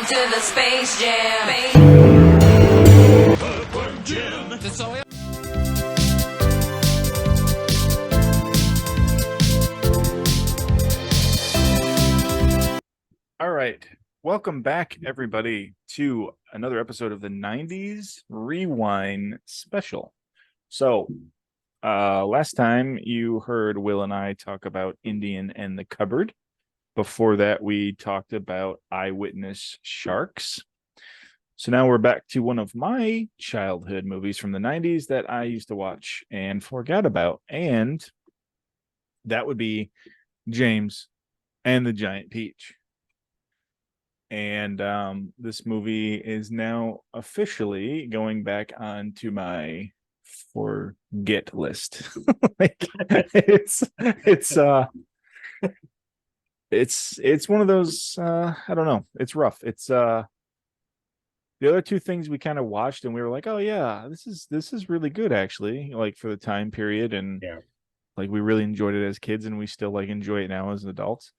Welcome to the Space Jam. All right. Welcome back, everybody, to another episode of the 90s Rewind Special. So, last time you heard Will and I talk about Indian and the Cupboard. Before that, we talked about Eyewitness Sharks. So now we're back to one of my childhood movies from the 90s that I used to watch and forgot about. And that would be James and the Giant Peach. And this movie is now officially going back onto my forget list. Like it's one of those I don't know, it's rough. It's the other two things we kind of watched and we were like, oh yeah, this is really good actually, like for the time period, and like we really enjoyed it as kids and we still like enjoy it now as adults.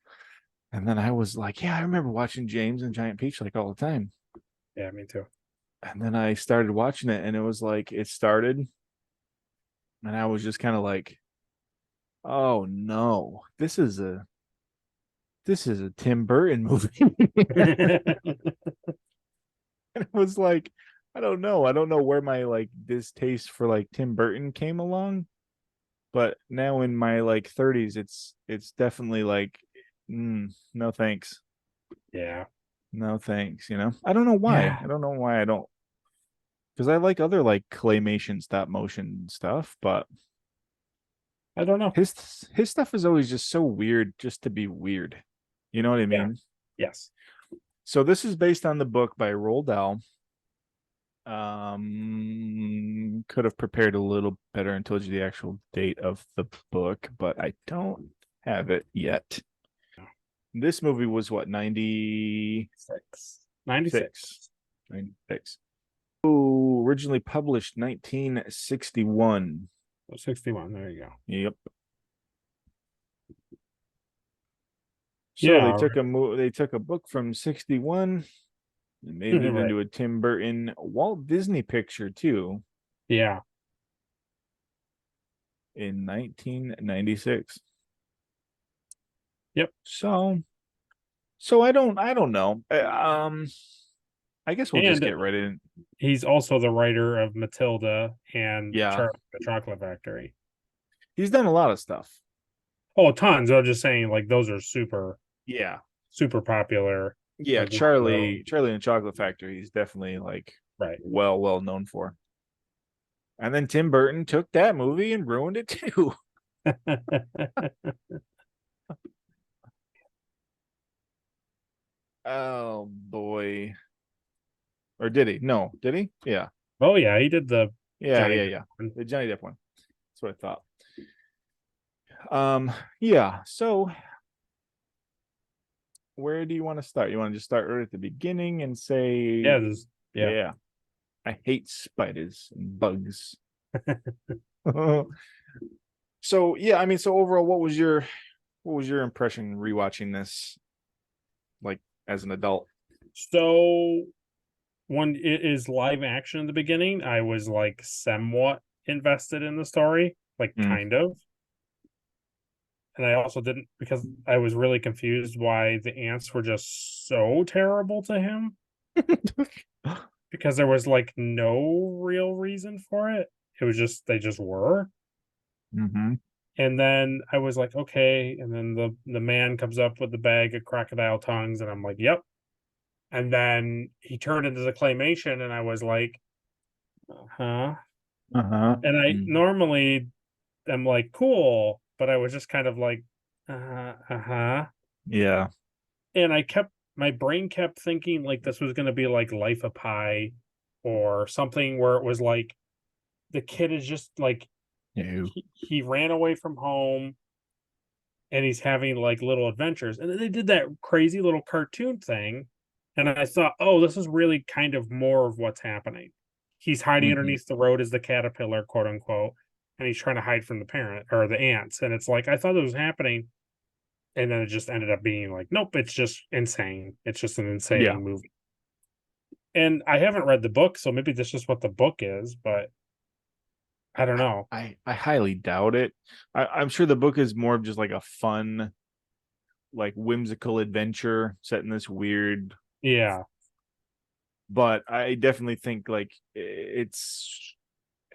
And then I was like, yeah, I remember watching James and Giant Peach like all the time. Yeah, me too. And then I started watching it and it was like it started and I was just kind of like, oh no, this is a Tim Burton movie. And it was like, I don't know where my like distaste for like Tim Burton came along, but now in my like 30s it's definitely like, no thanks. Yeah. No thanks, I don't know why. Yeah. I don't know why I don't, because I like other like claymation stop motion stuff, but I don't know. his stuff is always just so weird just to be weird. You know what I mean? Yes. So this is based on the book by Roald Dahl. Could have prepared a little better and told you the actual date of the book, but I don't have it yet. This movie was what, 96? 96. Oh, originally published 1961. 61. There you go. Yep. So Yeah. they took a book from 61 and made it Right. into a Tim Burton Walt Disney picture too. Yeah. In 1996. Yep. So I don't know. I guess we'll just get right in. He's also the writer of Matilda and Yeah. Charlie the Chocolate Factory. He's done a lot of stuff. Oh, tons. I'm just saying, like, those are super popular. Yeah, Like, Charlie and the Chocolate Factory, he's definitely like right. well known for. And then Tim Burton took that movie and ruined it too. Oh boy. Or did he? No, did he? Yeah. Oh yeah, he did the Johnny Depp one. The Johnny Depp one. That's what I thought. Yeah, so where do you want to start? You want to just start right at the beginning and say yeah. I hate spiders and bugs. So yeah, I mean, so overall, what was your impression rewatching this, like as an adult? So when it is live action in the beginning, I was like somewhat invested in the story, like kind of. And I also didn't, because I was really confused why the ants were just so terrible to him. Because there was like no real reason for it. It was just, they just were. Mm-hmm. And then I was like, okay. And then the man comes up with the bag of crocodile tongues, and I'm like, yep. And then he turned into the claymation, and I was like, and I normally am like, cool, but I was just kind of like, yeah. And my brain kept thinking like this was going to be like Life of Pi or something where it was like the kid is just like, he ran away from home and he's having like little adventures. And then they did that crazy little cartoon thing. And I thought, oh, this is really kind of more of what's happening. He's hiding underneath the road as the caterpillar, quote unquote, and he's trying to hide from the parent or the ants. And it's like, I thought it was happening. And then it just ended up being like, nope, it's just insane. It's just an insane movie. And I haven't read the book, so maybe that's just what the book is, but I don't know. I highly doubt it. I'm sure the book is more of just like a fun, like whimsical adventure set in this weird. Yeah. But I definitely think like it's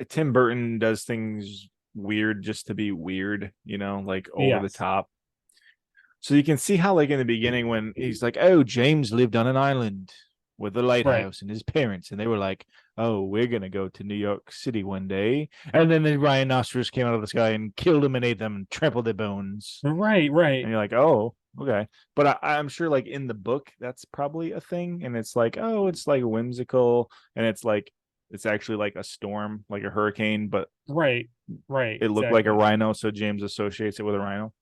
Tim Burton does things weird just to be weird, like over the Yes. top. So you can see how, like in the beginning, when he's like, "Oh, James lived on an island with a Right. lighthouse and his parents," and they were like, "Oh, we're gonna go to New York City one day," and then the rhinoceros came out of the sky and killed them and ate them and trampled their bones, Right. and Right. you're like, "Oh, okay." But I'm sure, like in the book, that's probably a thing, and it's like, oh, it's like whimsical, and it's actually like a storm, like a hurricane, but Right. Right. it looked like a Exactly. rhino, so James associates it with a rhino.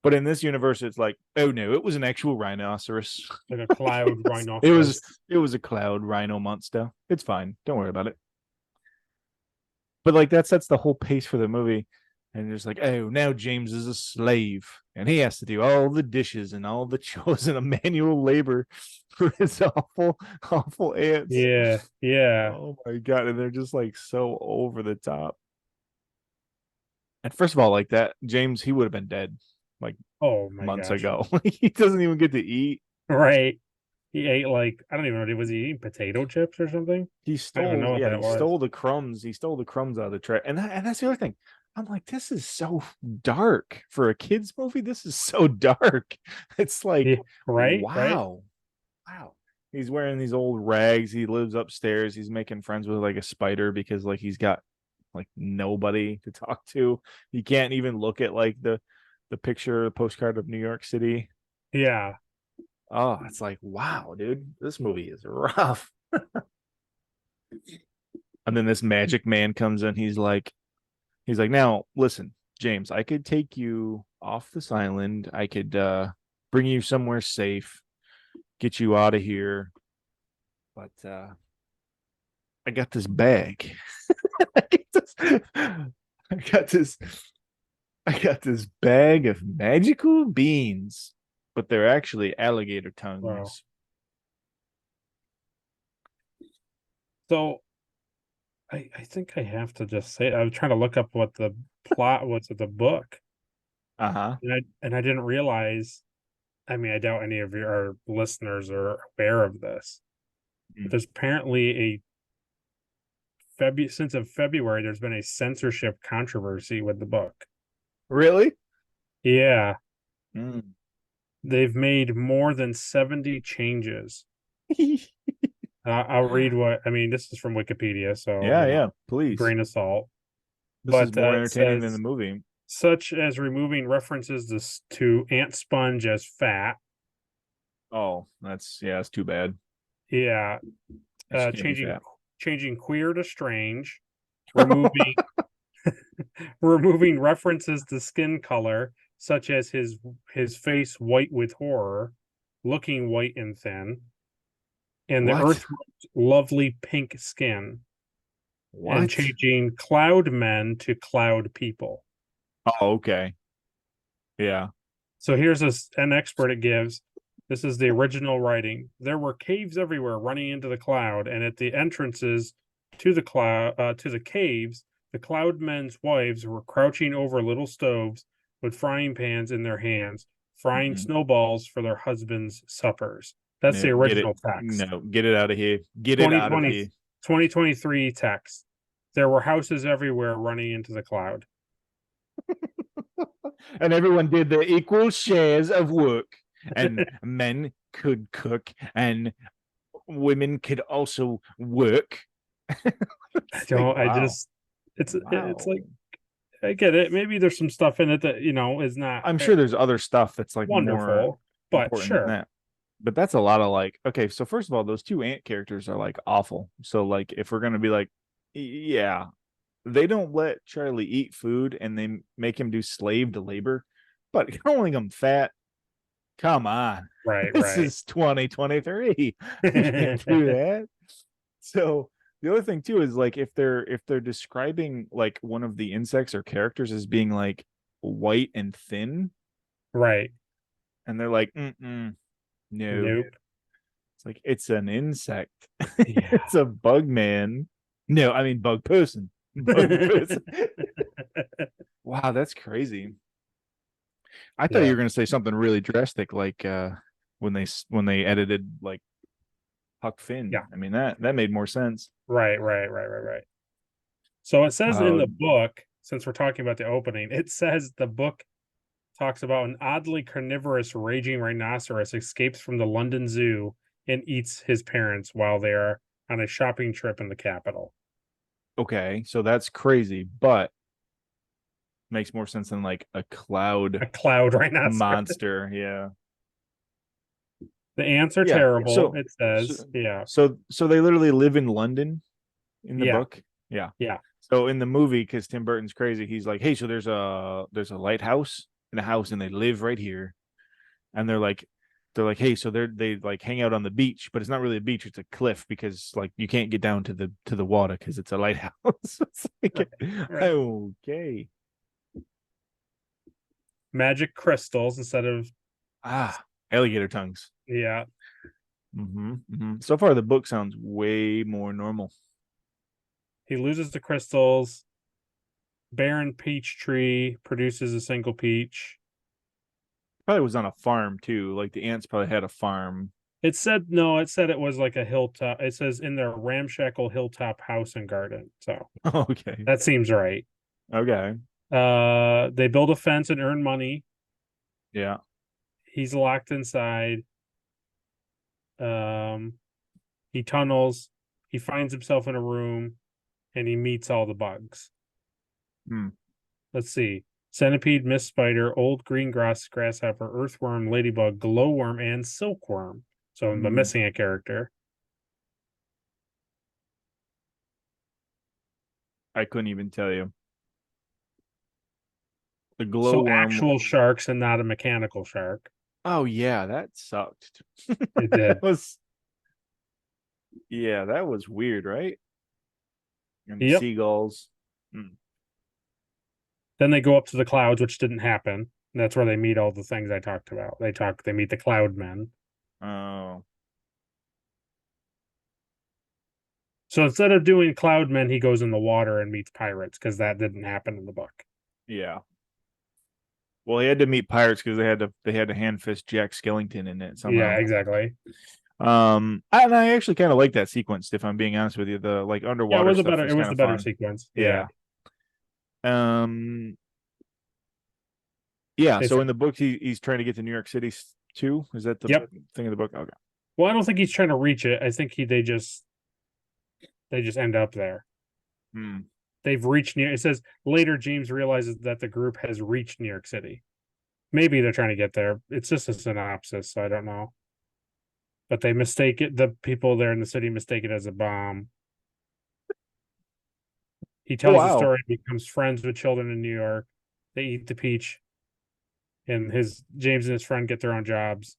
But in this universe, it's like, oh no, it was an actual rhinoceros. Like a cloud it was rhinoceros. it was a cloud rhino monster. It's fine. Don't worry about it. But like that sets the whole pace for the movie. And it's like, oh, now James is a slave and he has to do all the dishes and all the chores and a manual labor for his awful aunts. Yeah. Yeah. Oh my god. And they're just like so over the top. And first of all, like that, James, he would have been dead like Oh my months gosh. ago. He doesn't even get to eat. Right. He ate like I don't even know. Was he eating potato chips or something? He I don't even know stole, what yeah, that he was. stole the crumbs. He stole the crumbs out of the tray. And that's the other thing. I'm like, this is so dark for a kids movie. This is so dark. It's like, Yeah. Right. Right. wow. Wow. He's wearing these old rags. He lives upstairs. He's making friends with like a spider because like he's got like nobody to talk to. He can't even look at like the picture, the postcard of New York City. Yeah. Oh, it's like, wow, dude, this movie is rough. And then this magic man comes in. He's like, now listen, James, I could take you off this island. I could bring you somewhere safe, get you out of here. But I got this bag. I got this I got this bag of magical beans, but they're actually alligator Wow. tongues. So I think I have to just say I was trying to look up what the plot was of the book, Uh-huh. and I didn't realize. I mean, I doubt any of your listeners are aware of this. But Mm. there's apparently a since of February, there's been a censorship controversy with the book. Really? Yeah, Mm. they've made more than 70 changes. I'll read what I mean. This is from Wikipedia, so Yeah, yeah, please. grain of salt. This is But more it entertaining than the says movie. such as removing references to ant sponge as fat. Oh, that's too bad. Yeah, She can't be changing fat. queer to strange, removing removing references to skin color, such as his face white with horror, looking white and thin, and the What? Earth's lovely pink skin, and What? changing cloud men to cloud people. Oh, okay. Yeah. So here's an expert it gives. This is the original writing. There were caves everywhere running into the cloud, and at the entrances to the caves, the cloud men's wives were crouching over little stoves with frying pans in their hands, frying Mm-mm. snowballs for their husbands' suppers. That's the No, get it. original text. No, get it out of here. Get it out of 2020, here. 2023 text. There were houses everywhere running into the cloud. And everyone did their equal shares of work. And men could cook and women could also work. I It's like, don't. I wow. just. It's Wow. like I get it. Maybe there's some stuff in it that is not I'm sure there's other stuff that's like more wonderful, but important than sure. that. But that's a lot of like, okay, so first of all, those two ant characters are like awful. So like if we're gonna be like, yeah, they don't let Charlie eat food and they make him do slave to labor, but calling him fat, come on. Right, This right. is 2023. You can't do that. So the other thing too is like if they're describing like one of the insects or characters as being like white and thin, Right. and they're like, no. Nope. It's like it's an insect. Yeah. It's a bug man. No, I mean bug person. Bug person. Wow, that's crazy. I thought you Yeah. were gonna say something really drastic, like when they edited like Huck Finn. Yeah. I mean that made more sense. Right. So it says in Uh, the book, since we're talking about the opening, it says the book talks about an oddly carnivorous raging rhinoceros escapes from the London Zoo and eats his parents while they are on a shopping trip in the capital. okay, so that's crazy, but makes more sense than like a A cloud cloud rhinoceros. monster. Yeah. The ants are Yeah. terrible, So it so says. Yeah. so they literally live in London in the Yeah. book. Yeah. Yeah. So in the movie, because Tim Burton's crazy, he's like, "Hey, so there's a lighthouse in a house, and they live right here." And they're like, "Hey, so they like hang out on the beach, but it's not really a beach; it's a cliff because like you can't get down to the water because it's a lighthouse." It's like, Right. okay, Magic crystals instead of alligator tongues. yeah. So far, the book sounds way more normal. He loses the crystals. Barren peach tree produces a single peach. Probably was on a farm too. Like the ants probably had a farm. It said no, it said it was like a hilltop. It says in their ramshackle hilltop house and garden. So Okay. that seems right. Okay. They build a fence and earn money. Yeah. He's locked inside. Um he tunnels, he finds himself in a room, and he meets all the bugs. Hmm. Let's see. Centipede, mist spider, old green grass grasshopper, earthworm, ladybug, glowworm, and silkworm. So I'm Hmm. missing a character. I couldn't even tell you. The So glowworm. actual sharks and not a mechanical shark. Oh yeah, that sucked. It That did. was yeah, that was weird, right? And the Yep. seagulls. Hmm. Then they go up to the clouds, which didn't happen. And that's where they meet all the things I talked about. They meet the cloud men. Oh. So instead of doing cloud men, he goes in the water and meets pirates because that didn't happen in the book. Yeah. Well, he had to meet pirates because they had to hand fist Jack Skellington in it somehow. Yeah, exactly. And I actually kind of like that sequence, if I'm being honest with you. The like Yeah, underwater stuff it was kind the of better fun. sequence. Yeah. Um. Yeah. They So said, in the book, he's trying to get to New York City too. Is that the yep. thing in the book? Okay. Well, I don't think he's trying to reach it. I think they just end up there. Hmm. They've reached near. It says later James realizes that the group has reached New York City. Maybe they're trying to get there. It's just a synopsis, so I don't know. But they mistake it. The people there in the city mistake it as a bomb. He Oh tells the wow. story, becomes friends with children in New York. They eat the peach, and his James and his friend get their own jobs.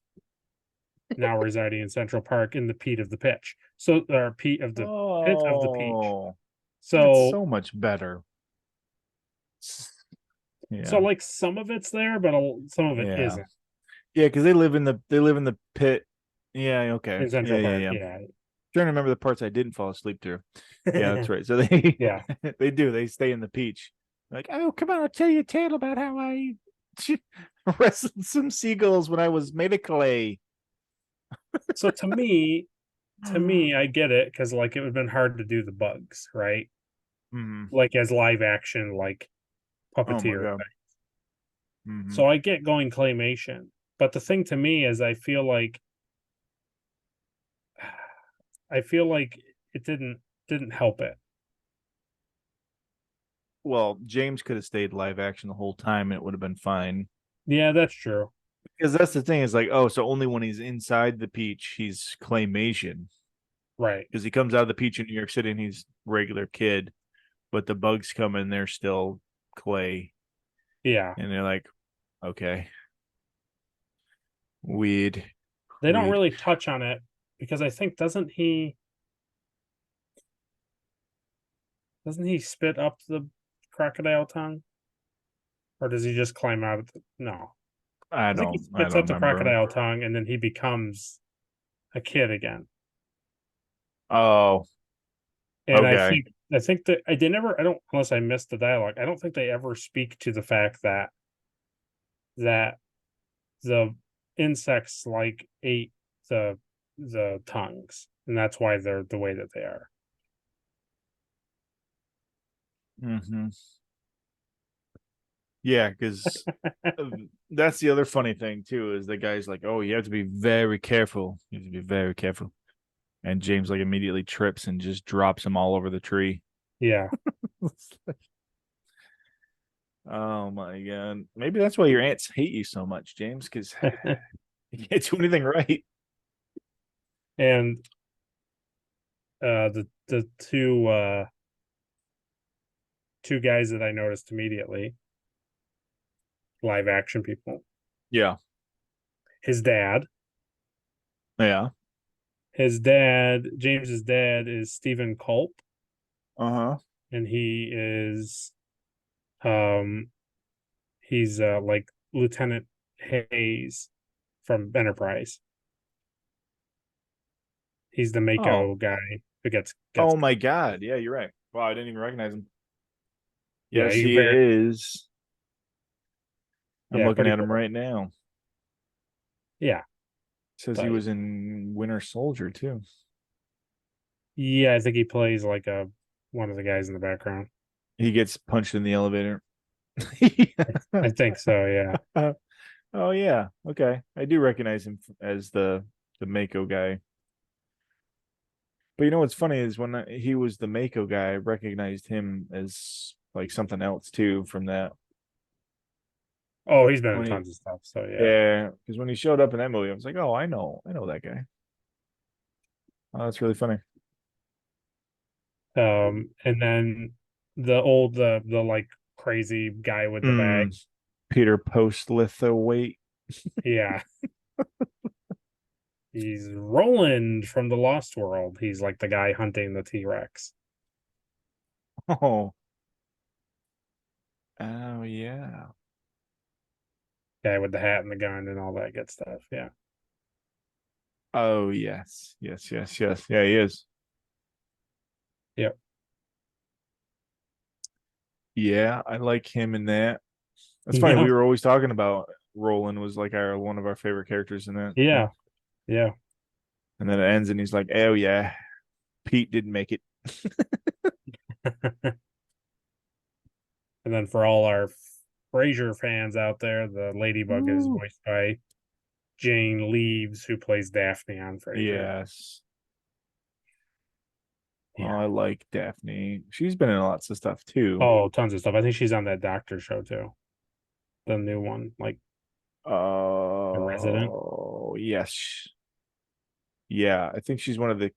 Now residing in Central Park in the peat of the pitch. So, or peat of the pit of the peach. Oh, that's So, so much better. so Yeah. like some of it's there, but some of it Yeah. isn't Yeah, because they live in the pit. Yeah. Okay. in Central Yeah. Park. Yeah. Yeah. Trying to remember the parts I didn't fall asleep through. Yeah, that's right. So they Yeah. they do. They stay in the peach. Like, oh, come on, I'll tell you a tale about how I wrestled some seagulls when I was made of clay. So to me, I get it because like it would have been hard to do the bugs, right? Mhm. Like as live action, like Oh my puppeteer. god. Mhm. So I get going claymation, but the thing to me is I feel like it didn't help it. Well, James could have stayed live action the whole time and it would have been fine. Yeah, that's true. Because that's the thing, is like, oh, so only when he's inside the peach, he's claymation. Right. Because he comes out of the peach in New York City and he's regular kid, but the bugs come in, they're still clay. Yeah. And they're like, okay. Weird. They don't Weird. really touch on it because I think doesn't he spit up the crocodile tongue? Or does he just climb out of the no. I I think he don't spits up the remember. crocodile tongue and then he becomes a kid again. Oh, And okay. I think that they never, I don't, unless I missed the dialogue, I don't think they ever speak to the fact that the insects like ate the tongues, and that's why they're the way that they are. Hmm. Yeah, because that's the other funny thing too, is the guy's like, "Oh, you have to be very careful. You have to be very careful." And James like immediately trips and just drops him all over the tree. Yeah. Oh my god. Maybe that's why your ants hate you so much, James, because you can't do anything right. And the two guys that I noticed immediately, live action people. Yeah. His dad. Yeah. His dad, James's dad, is Stephen Culp, Uh-huh. and um he's like Lieutenant Hayes from Enterprise. He's the Oh. Mako guy who gets Oh my god. Yeah, you're right. Wow, I didn't even recognize him. yeah, Yes, he he very is. I'm yeah, looking pretty at him cool. right now. Yeah, Says he tight. was in Winter Soldier too. Yeah, I think he plays like a one of the guys in the background. He gets punched in the elevator. I think so, yeah. Oh yeah. Okay. I do recognize him as the Mako guy. But you know what's funny is when he was the Mako guy, I recognized him as like something else too from that. Oh, he's been in When he tons of stuff, so yeah. Yeah, because when he showed up in that movie, I was like, oh, I know that guy. Oh, that's really funny. And then the like crazy guy with the bag. Mm, Peter Postlethwaite. Yeah. He's Roland from the Lost World. He's like the guy hunting the T-Rex. Oh, oh yeah. Guy with the hat and the gun and all that good stuff. Yeah. Oh yes, yes, yes, yes. Yeah, he is. Yep. Yeah, I like him in that. That's funny. Yeah. We were always talking about Roland was like our one of our favorite characters in that. Yeah. Yeah. And then it ends, and he's like, "Oh yeah, Pete didn't make it." And then for all our Frasier fans out there, the Ladybug is Ooh. voiced by Jane Leeves, who plays Daphne on Frasier. Yes. Oh, Yeah. I like Daphne. She's been in lots of stuff too. Oh, tons of stuff. I think she's on that Doctor show too. The new one, like The Resident. Oh, yes. Yeah, I think she's one of the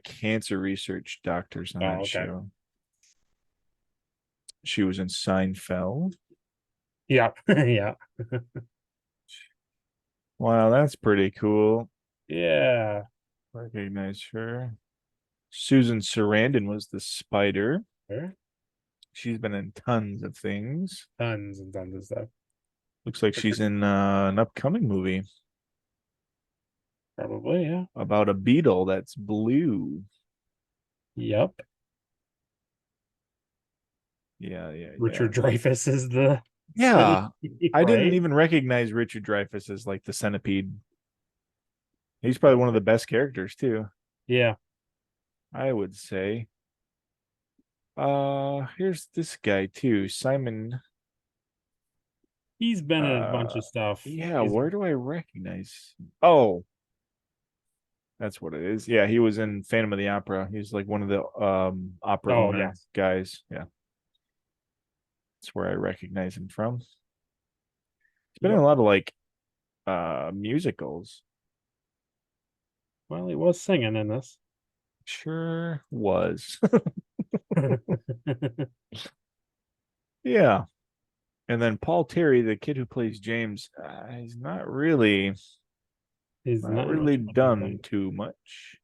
cancer research doctors on Oh, that okay. show. She was in Seinfeld. Yeah. Yeah. Wow, that's pretty cool. Yeah. Recognize her. Susan Sarandon was the spider. Sure. She's been in tons of things. Tons and tons of stuff. Looks like she's in an upcoming movie Probably, yeah. about a beetle that's blue. Yep. Yeah, yeah, yeah. Richard Dreyfuss is the Yeah, I didn't right? even recognize Richard Dreyfuss as like the centipede. He's probably one of the best characters too, Yeah. I would say. Here's this guy too, Simon. He's been in a bunch Uh, of stuff. yeah, He's where do I recognize? Oh, that's what it is. Yeah, he was in Phantom of the Opera. He's like one of the opera oh owner yes. guys. Yeah, that's where I recognize him from. He's been in Yep. a lot of like musicals. Well, he was singing in this. Sure was. Yeah. And then Paul Terry, the kid who plays James, he's He's not not in really much of done anything. too much.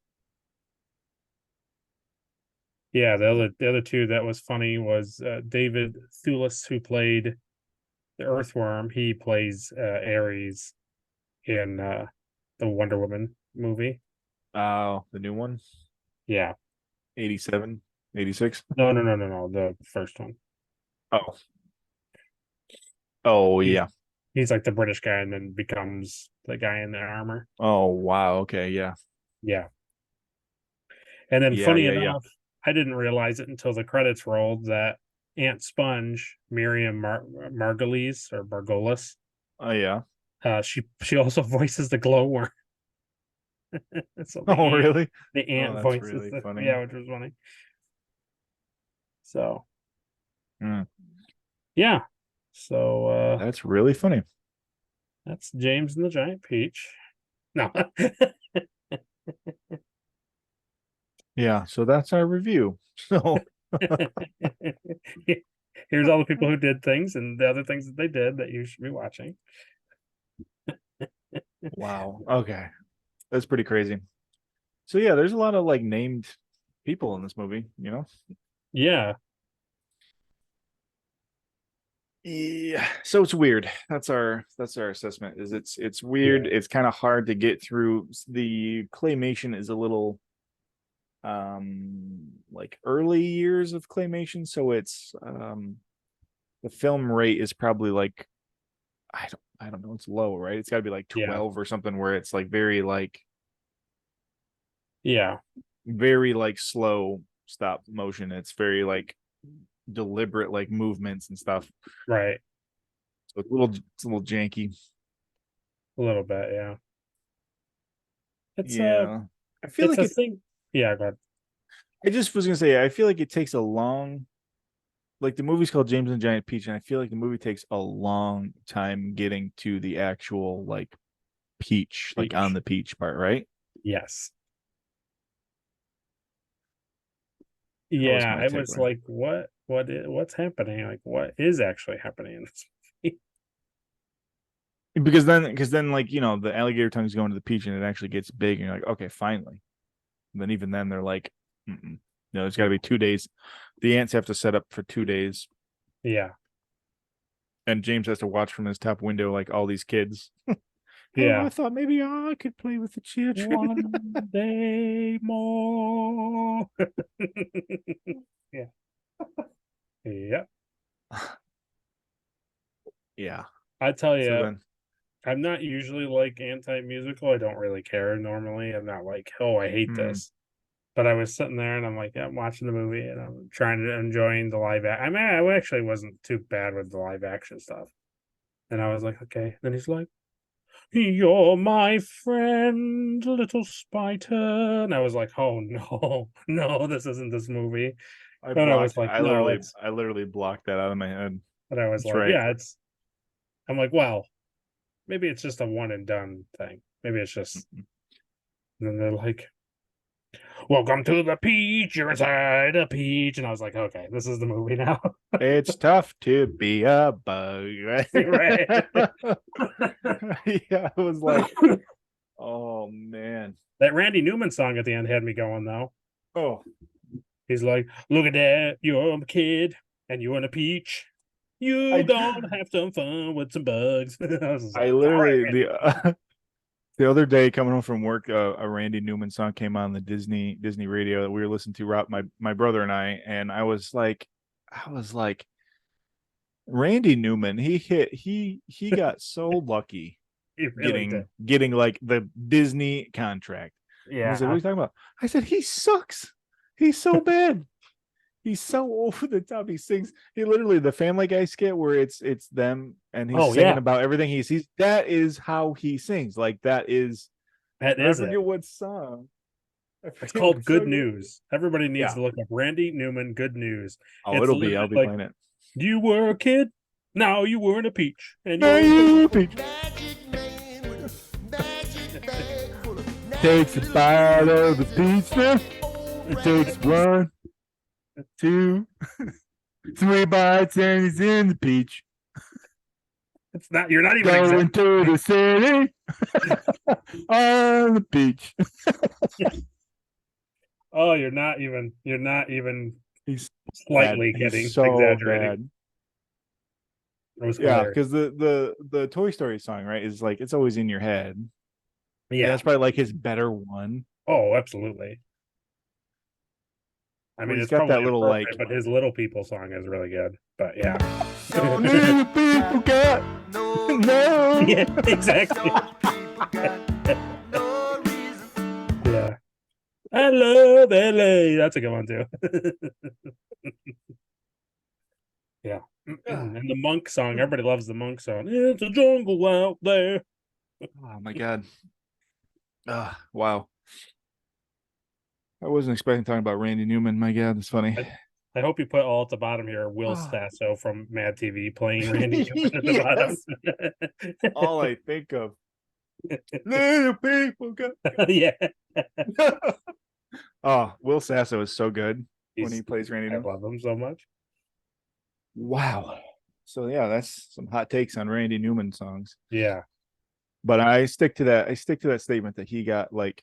Yeah, the other two that was funny was David Thewlis, who played the Earthworm. He plays Ares in the Wonder Woman movie. Oh, the new one, Yeah. 87, 86. No, the first one. Oh, oh He- yeah. He's like the British guy and then becomes the guy in the armor. Oh wow. Okay, yeah, Yeah. And then yeah, funny yeah, yeah. enough, I didn't realize it until the credits rolled that Aunt Sponge, Miriam Margolyes or Margolis, Oh yeah. she also voices the glowworm. So Oh really? the Oh, ant that's voices really the, funny. yeah, which was funny. So Mm, yeah. So that's really funny. that's James and the Giant Peach. No. Yeah. So that's our review. So Here's all the people who did things and the other things that they did that you should be watching. wow. Okay, that's pretty crazy. So yeah, there's a lot of like named people in this movie. Yeah. Yeah. So it's weird. That's our assessment. Is it's weird. Yeah. It's kind of hard to get through. The claymation is a little like early years of claymation, so it's the film rate is probably like I don't know, it's low, right? It's got to be like Yeah. 12 or something, where it's like very Yeah. slow stop motion. It's very like deliberate like movements and stuff. Right. So it's a little janky. A little bit, yeah. It's Yeah. I feel it's like a thing. Yeah, go ahead. I just was gonna say I feel like it takes a long, like the movie's called James and the Giant Peach, and I feel like the movie takes a long time getting to the actual like peach, like on the peach part, right? Yes. That was Yeah, my it was takeaway. like what's happening? Like what is actually happening in this movie? Because then like the alligator tongue's going to the peach and it actually gets big and you're like, okay, finally. And then even then they're like, it's got to be 2 days. The ants have to set up for 2 days, Yeah. and James has to watch from his top window like all these kids. Yeah. I thought maybe I could play with the children. One day more. Yeah. Yeah. Yeah. I tell So you, then, I'm not usually like anti-musical. I don't really care normally. I'm not like, oh, I hate this. But I was sitting there and I'm like, yeah, I'm watching the movie and I'm enjoying the live act. I mean, I actually wasn't too bad with the live action stuff. And I was like, okay. Then he's like, you're my friend, little spider. And I was like, oh no, no, this isn't this movie. I And I was blocked. like, I no, literally, it's. I literally blocked that out of my head. But I was That's like, right. yeah, it's. I'm like, well, maybe it's just a one and done thing. Maybe it's just. And then they're like, welcome to the peach. You're inside a peach. And I was like, okay, this is the movie now. It's tough to be a bug, right? Right. Yeah, I was like, oh man. That Randy Newman song at the end had me going though. Oh, He's like, look at that, you're a kid and you're in a peach. You gonna have some fun with some bugs. I was I like, literally "All right, the other day coming home from work, a Randy Newman song came on the Disney radio that we were listening to. Rob, my brother and I was like, Randy Newman, he got so lucky he really did. getting like the Disney contract. And he's like, what are Yeah. you talking about? I said, he sucks. He's so bad. He's so over the top. He sings. He literally the Family Guy skit where it's them and he's Oh, singing yeah. about everything he sees. That is how he sings. Like that is. That I is it. forget what song. It's called what Good song News. Everybody needs Yeah. to look up Randy Newman Good News. Oh, It's I'll be literally playing it. You were a kid, now you were in a peach. And Hey, you're you peach. Takes a bite of the pizza. It takes 1, 2, 3 bites, and he's in the peach. it's not you're not even Going exact. to the city on the beach. Oh, you're not even He's slightly bad. getting He's so exaggerating. bad. It was Yeah, hilarious. because the Toy Story song, right, is like it's always in your head. Yeah, Yeah. that's probably like his better one. Oh, absolutely. I Well, mean, he's it's got probably that little inappropriate, like but his Little People song is really good. But yeah. little people got no. Yeah, exactly. Yeah. I love LA. That's a good one too. Yeah. And the Monk song, everybody loves the Monk song. It's a jungle out there. Oh my god. Wow. I wasn't expecting talking about Randy Newman. My god, that's funny. I hope you put all at the bottom here Will Ah. Stasso from Mad TV playing Randy Newman at the Yes. All I think of. Little people got. bottom. Yeah. Oh, Will Sasso is so good when he plays Randy I Newman. love him so much. Wow. So yeah, that's some hot takes on Randy Newman songs. Yeah. But I stick to that. I stick to that statement that he got like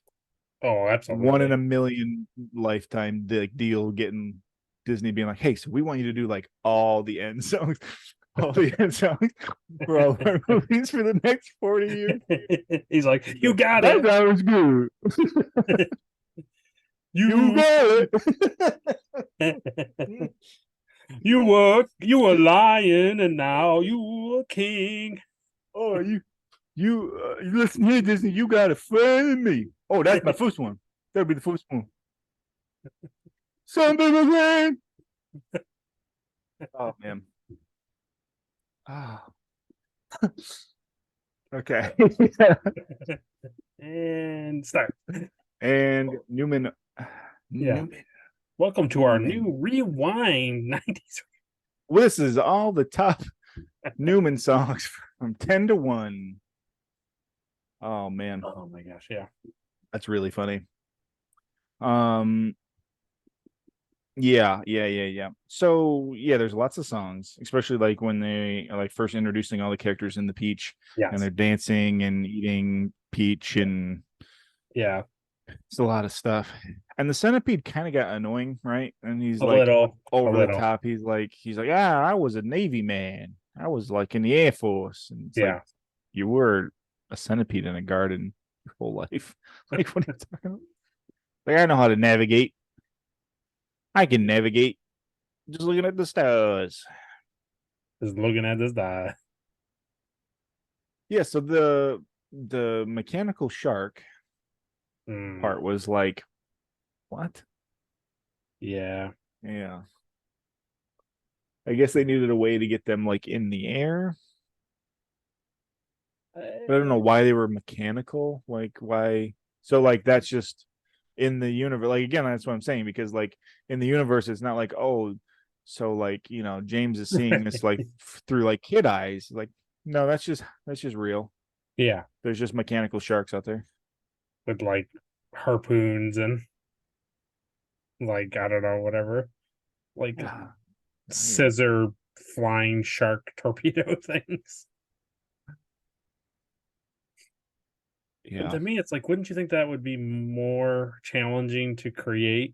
Oh, absolutely. 1 in a million lifetime deal getting Disney being like, hey, so we want you to do like all the end songs, all the end songs for all our movies for the next 40 years. He's like, you got that it. sounds good. You got it. You were lion and now you a king. Oh, you listen here, Disney. You got a friend in me. Oh, that's my first one. That'll be the first one. Some people man. Oh man. Ah. Okay. And start. And Newman. Yeah. Newman. Welcome to our Newman. new Rewind 90s. Well, this is all the top Newman songs from 10 to 1. Oh man. Oh my gosh, yeah. That's really funny. Yeah. So yeah, there's lots of songs, especially like when they are like first introducing all the characters in the Peach, Yes. and they're dancing and eating peach, and Yeah. it's a lot of stuff. And the centipede kind of got annoying, right? And he's A like little over a the little. top. He's like, I was a Navy man. I was like in the Air Force. And it's Yeah. like, you were a centipede in a garden your whole life. Like, what are you talking about? Like, I know how to navigate. I can navigate just looking at the stars. Just looking at this guy. Yeah, so the mechanical shark part was like, what? Yeah. Yeah. I guess they needed a way to get them like in the air. But I don't know why they were mechanical. Like why? So like that's just in the universe. Like again, that's what I'm saying, because like in the universe, it's not like, oh, so like, you know, James is seeing this like through like kid eyes. Like, no, that's just real. Yeah. There's just mechanical sharks out there. With like harpoons and like, I don't know, whatever. Like scissor flying shark torpedo things. Yeah. But to me, it's like, wouldn't you think that would be more challenging to create?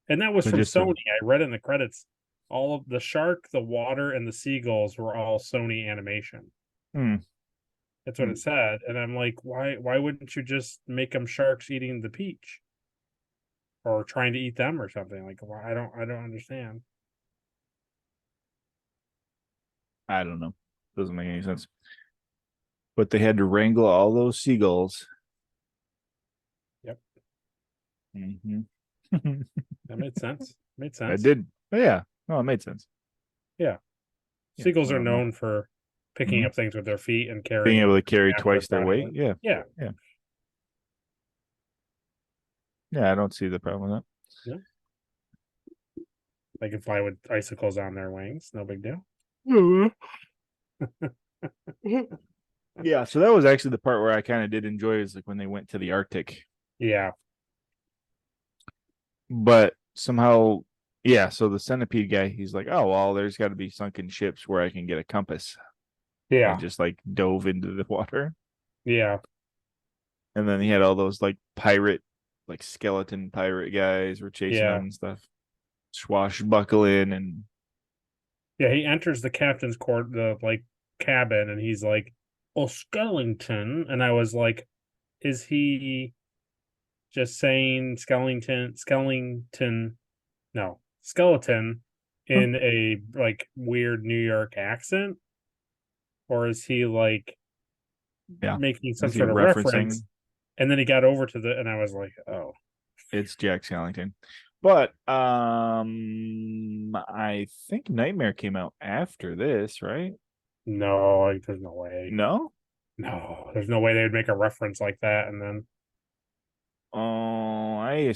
And that was But from just Sony. I read in the credits, all of the shark, the water, and the seagulls were all Sony animation. That's what it said. And I'm like, why wouldn't you just make them sharks eating the peach? Or trying to eat them or something? Like, why I don't understand. I don't know. Doesn't make any sense. But they had to wrangle all those seagulls. Yep. Mm-hmm. That made sense. Made I sense. did. Oh, yeah. No, it made sense. Yeah. Yeah, Seagulls I are don't know. known for picking Mhm. up things with their feet and carrying Being able to them carry after twice their flying weight. away. Yeah. Yeah. Yeah. Yeah, I don't see the problem with They can fly with icicles on their wings. No big deal. that. Yeah, so that was actually the part where I kind of did enjoy, is like when they went to the Arctic. Yeah. But somehow, yeah, so the centipede guy, he's like, oh, well, there's got to be sunken ships where I can get a compass. Yeah. And just like dove into the water. Yeah. And then he had all those like pirate, like skeleton pirate guys were chasing Yeah. him and stuff. Swashbuckling and Yeah. He enters the captain's court, the like cabin, and he's like, "Oh, Skellington," and I was like, is he just saying skeleton in a like weird New York accent? Or is he like Yeah. making some Is he sort of referencing? reference? And then he got over to and I was like, oh, It's Jack Skellington. But I think Nightmare came out after this, right? no, like, there's no way. No? No, there's no way they would make a reference like that. And then, Oh, I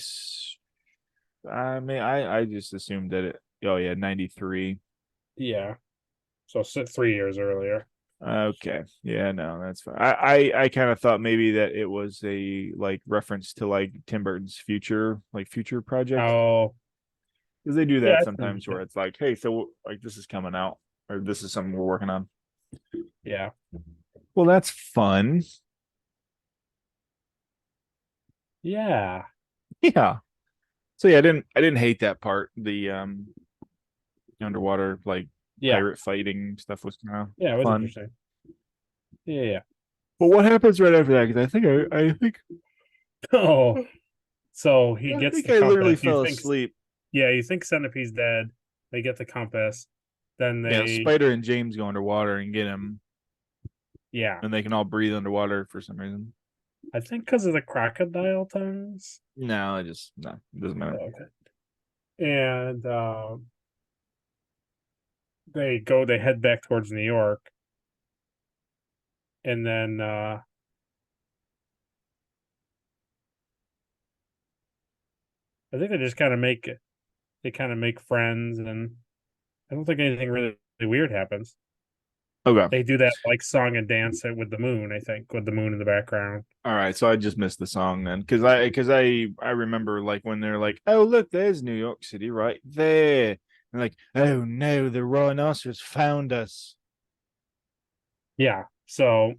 mean, I just assumed that it. Oh yeah, 93. yeah. So 3 years earlier. Okay, yeah, no, that's fine. I kind of thought maybe that it was a like reference to like Tim Burton's future project, Oh, because they do yeah. that I think sometimes where it's like, hey, so like this is coming out or this is something we're working on. yeah. Well, that's fun. Yeah. Yeah. So yeah, I didn't hate that part. The underwater like Yeah. pirate fighting stuff was kind of Yeah. It was fun. interesting. Yeah. Yeah. But what happens right after that? Because I think Oh, so he I gets think the I literally compass. You fell think, asleep. yeah, you think Centipede's dead. They get the compass. Then Yeah, they, Spider and James go underwater and get him, yeah, and they can all breathe underwater for some reason. I think because of the crocodile tongues. No, it doesn't matter. Oh, okay. And they head back towards New York. And then I think they kind of make friends, and I don't think anything really weird happens. Okay. They do that like song and dance with the moon, I think, with the moon in the background. All right, so I just missed the song then, because I remember like when they're like, oh look, there's New York City right there, and like, oh no, the rhinoceros found us. Yeah. So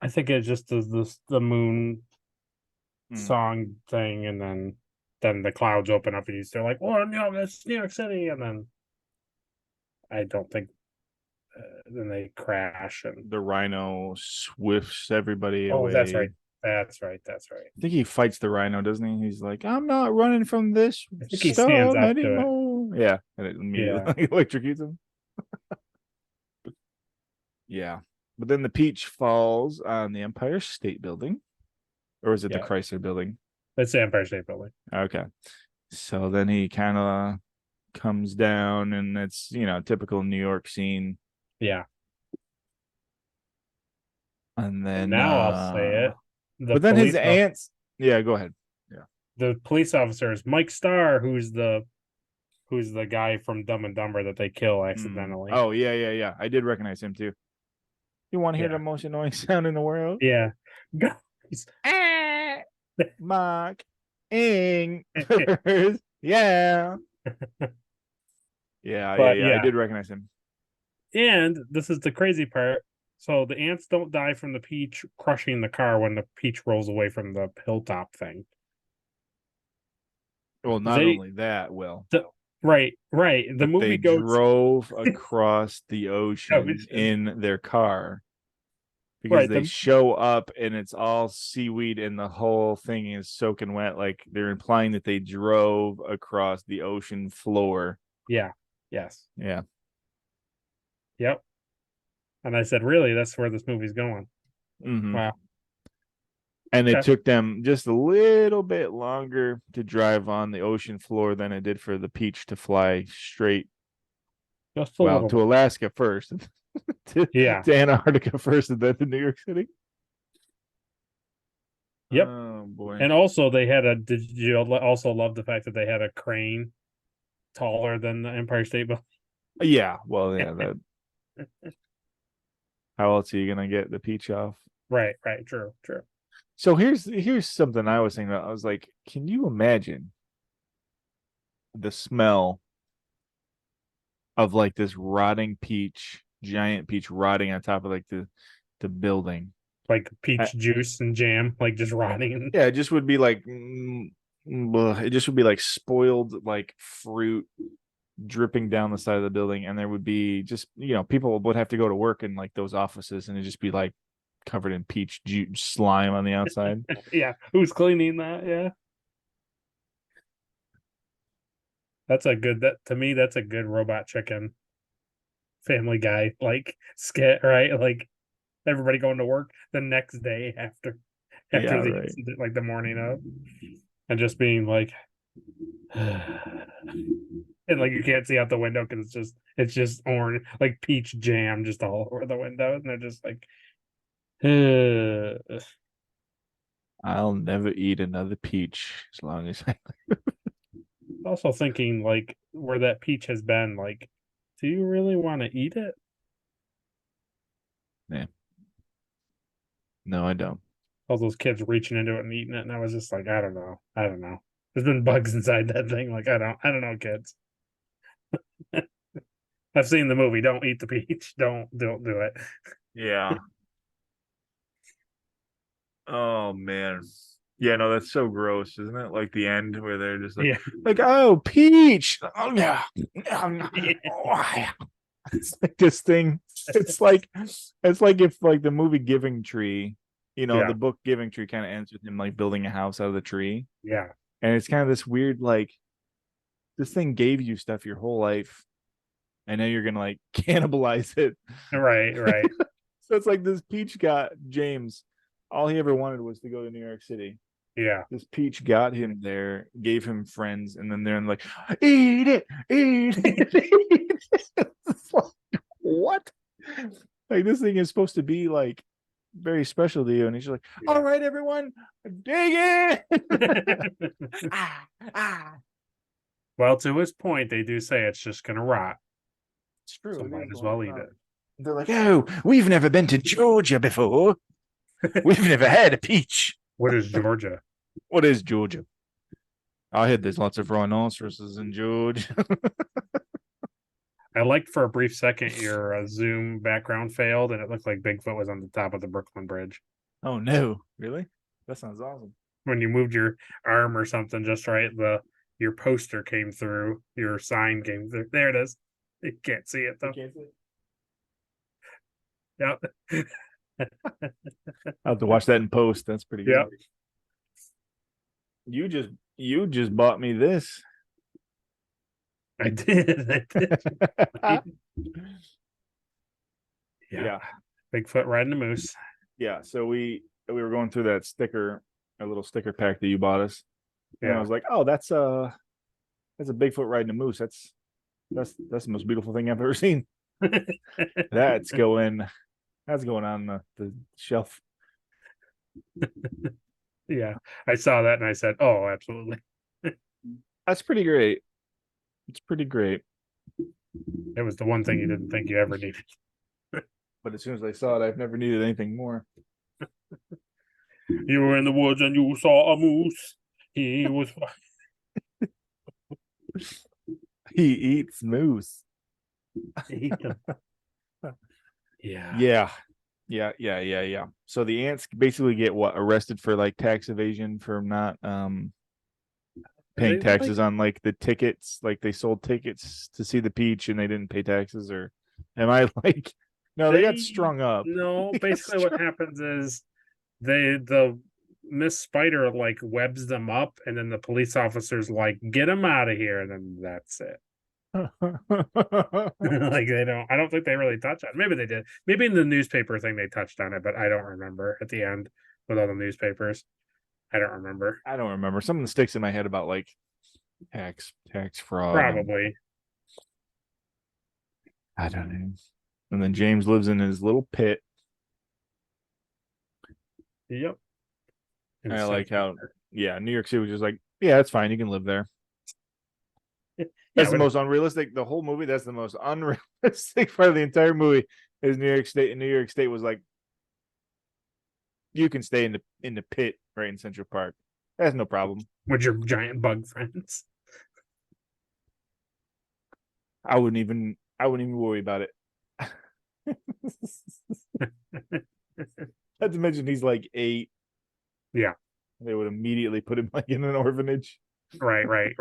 I think it just does the moon song thing, and then the clouds open up and they're like, oh no, that's New York City, and then I don't think then they crash and The rhino swifts everybody oh, away. that's right. That's right. I think he fights the rhino, doesn't he? He's like, I'm not running from this I think he stands storm up to it. anymore. Yeah, and it immediately electrocutes him. Yeah, but then the peach falls on the Empire State Building, or is it the Yeah. Chrysler Building? That's the Empire State Building. Okay, so then he kind of comes down, and it's typical New York scene, Yeah. and then Now I'll say it. but then his aunts. Yeah, go ahead. The police officer is Mike Starr, who's the guy from Dumb and Dumber that they kill accidentally. Oh yeah. I did recognize him too. You want to hear Yeah. the most annoying sound in the world? Yeah. Guys. Mark Ing. Yeah. Yeah. I did recognize him. And this is the crazy part. So the ants don't die from the peach crushing the car when the peach rolls away from the hilltop thing. Well, not only that, Will. Right. The movie they goes drove across the ocean in their car. Because Right, they show up and it's all seaweed and the whole thing is soaking wet. Like they're implying that they drove across the ocean floor. Yeah. Yes. Yeah. Yep. And I said, really, that's where this movie's going. Mhm. Wow. And it took them just a little bit longer to drive on the ocean floor than it did for the peach to fly straight. Just a little to bit. Alaska first. to Antarctica first and then to New York City. Yep. Oh boy. And also did you also love the fact that they had a crane taller than the Empire State Building? Yeah, well, yeah, that how else are you gonna get the peach off? Right, true. So here's something I was thinking about. I was like, can you imagine the smell of like this rotting peach, giant peach rotting on top of like the building? Like peach juice and jam, like just rotting. Yeah, it just would be like it just would be like spoiled like fruit dripping down the side of the building, and there would be just people would have to go to work in like those offices, and it'd just be like covered in peach slime on the outside. Yeah, who's cleaning that? Yeah, that's a good. That to me, that's a good Robot Chicken Family Guy like skit, right? Like everybody going to work the next day Yeah, after the right. incident, like the morning of, and just being like, and like you can't see out the window because it's just orange, like peach jam, just all over the window, and they're just like, I'll never eat another peach as long as I. also thinking like where that peach has been, like, do you really want to eat it? Yeah. No, I don't. All those kids reaching into it and eating it, and I was just like, I don't know. There's been bugs inside that thing. Like, I don't know, kids. I've seen the movie. Don't eat the peach. Don't do it. Yeah. Oh man. Yeah, no, that's so gross, isn't it? Like the end where they're just Yeah. oh, peach. Oh yeah. Oh, yeah. It's like this thing. It's like if like the movie Giving Tree, Yeah. the book Giving Tree kind of ends with him like building a house out of the tree. Yeah. And it's kind of this weird, like, this thing gave you stuff your whole life. And now you're gonna like cannibalize it. Right. So it's like this peach got James. All he ever wanted was to go to New York City. Yeah. This peach got him there, gave him friends, and then they're like, eat it, eat it, eat it. It's like, what? Like this thing is supposed to be like very special to you, and he's like, all right, everyone, dig it. Well, to his point, they do say it's just gonna rot. It's true. So might as well eat it. They're like, oh, we've never been to Georgia before. We've never had a peach. What is Georgia? What is Georgia? I heard there's lots of rhinoceroses in Georgia. I liked for a brief second your Zoom background failed, and it looked like Bigfoot was on the top of the Brooklyn Bridge. Oh no, really? That sounds awesome. When you moved your arm or something just right, your poster came through, your sign came through. There it is. You can't see it though. Yep. I'll have to watch that in post. That's pretty good. Yep. You just bought me this. I did. Yeah. Bigfoot riding a moose. Yeah. So we were going through that a little sticker pack that you bought us. And I was like, oh, that's a Bigfoot riding a moose. That's the most beautiful thing I've ever seen. That's going on the shelf. Yeah, I saw that and I said, oh, absolutely. That's pretty great. It's pretty great. It was the one thing you didn't think you ever needed. But as soon as I saw it, I've never needed anything more. You were in the woods and you saw a moose. He was. He eats moose. Yeah. Yeah. So the ants basically get arrested for like tax evasion for not paying taxes on like the tickets. Like they sold tickets to see the peach and they didn't pay taxes, or am I like no, they got strung up. No, basically what happens is the Miss Spider like webs them up, and then the police officers like get them out of here, and then that's it. Like I don't think they really touch on it. Maybe they did. Maybe in the newspaper thing they touched on it, but I don't remember at the end with all the newspapers. I don't remember. Something sticks in my head about like tax fraud. Probably. I don't know. And then James lives in his little pit. Yep. And I like how New York City was just like, yeah, it's fine, you can live there. That's the most unrealistic. The whole movie, that's the most unrealistic part of the entire movie is New York State. And New York State was like, you can stay in the pit right in Central Park. That's no problem. With your giant bug friends. I wouldn't even worry about it. Not to mention he's like 8. Yeah. They would immediately put him like in an orphanage. Right.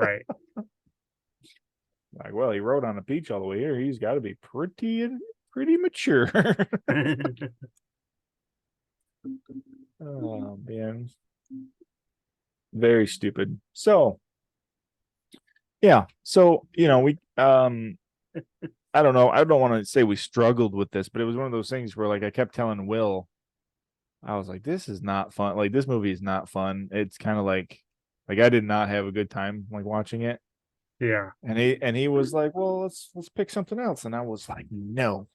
Like, well, he rode on a beach all the way here. He's got to be pretty mature. Oh man. Very stupid. So yeah. So we I don't know. I don't want to say we struggled with this, but it was one of those things where like I kept telling Will, I was like, this is not fun. Like this movie is not fun. It's kind of like I did not have a good time like watching it. Yeah. And he was like, well, let's pick something else. And I was like, no.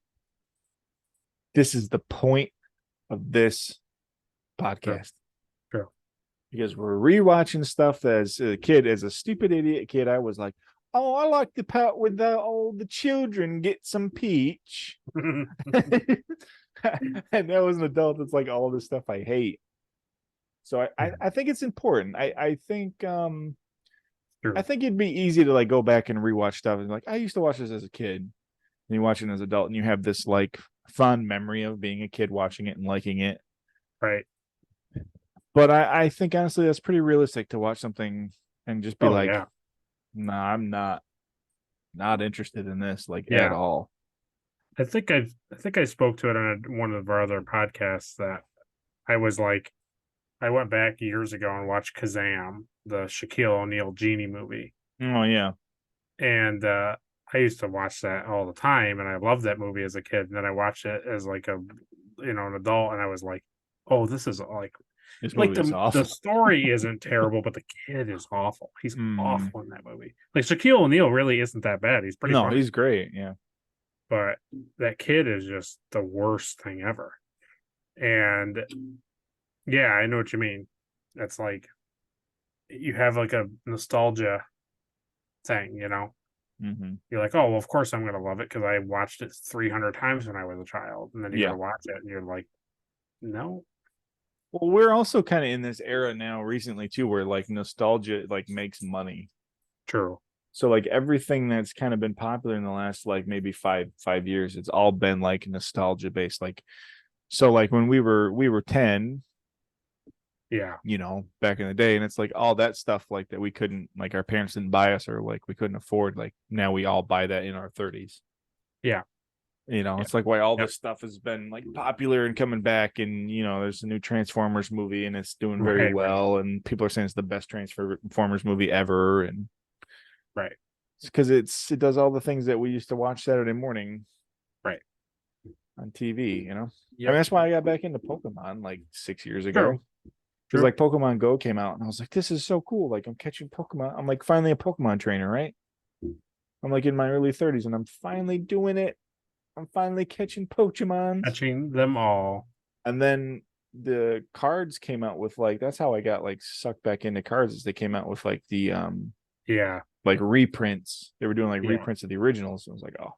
This is the point of this podcast. True. Because we're rewatching stuff that as a kid, as a stupid idiot kid, I was like, oh, I like the part with all the children get some peach. And now as an adult, it's like all this stuff I hate. So I think it's important. I think I think it'd be easy to like go back and rewatch stuff and like I used to watch this as a kid. And you watch it as an adult and you have this like fond memory of being a kid watching it and liking it. Right. But I think honestly that's pretty realistic to watch something and just be like, yeah. nah, I'm not interested in this like Yeah. at all. I think I spoke to it on one of our other podcasts that I was like, I went back years ago and watched Kazam, the Shaquille O'Neal genie movie, Oh yeah. and I used to watch that all the time, and I loved that movie as a kid. And then I watched it as like an adult, and I was like, oh, this is This like movie is the awful. story isn't terrible, but the kid is awful. He's awful in that movie. Like Shaquille O'Neal really isn't that bad. He's pretty funny. He's great. Yeah. But that kid is just the worst thing ever. And yeah, I know what you mean. That's like you have like a nostalgia thing, Mm-hmm. You're like, oh, well, of course I'm gonna love it because I watched it 300 times when I was a child, and then you Yeah. gotta watch it, and you're like, no. Well, we're also kind of in this era now recently too, where like nostalgia like makes money. True. So like everything that's kind of been popular in the last like maybe five years, it's all been like nostalgia based. Like so like when we were 10, Yeah. back in the day, and it's like all that stuff like that we couldn't like our parents didn't buy us or like we couldn't afford. Like now we all buy that in our 30s. Yeah. It's like why all this stuff has been like popular and coming back, and there's a new Transformers movie and it's doing very well, and people are saying it's the best Transformers movie ever, and right, it's because it does all the things that we used to watch Saturday morning, right, on TV. Yep. I mean, that's why I got back into Pokemon like 6 years ago. True. Because like Pokemon Go came out, and I was like, this is so cool. Like I'm catching Pokemon. I'm like finally a Pokemon trainer, right? I'm like in my early 30s, and I'm finally doing it. I'm finally catching Pokemon. Catching them all. And then the cards came out with like that's how I got like sucked back into cards, is they came out with like the like reprints. They were doing like reprints of the originals. I was like, oh,